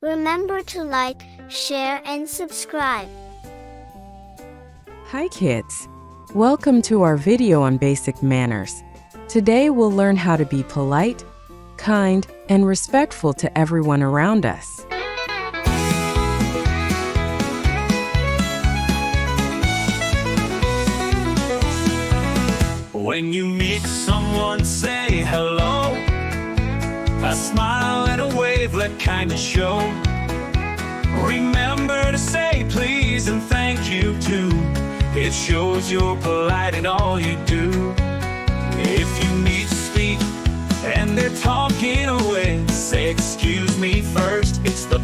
Remember to like, share, and subscribe. Hi kids! Welcome to our video on basic manners. Today we'll learn how to be polite, kind, and respectful to everyone around us. When you meet someone, say hello. A smile and a wave, let kindness show. Remember to say please and thank you too. It shows you're polite in all you do. If you need to speak and they're talking away, say excuse me first. It's the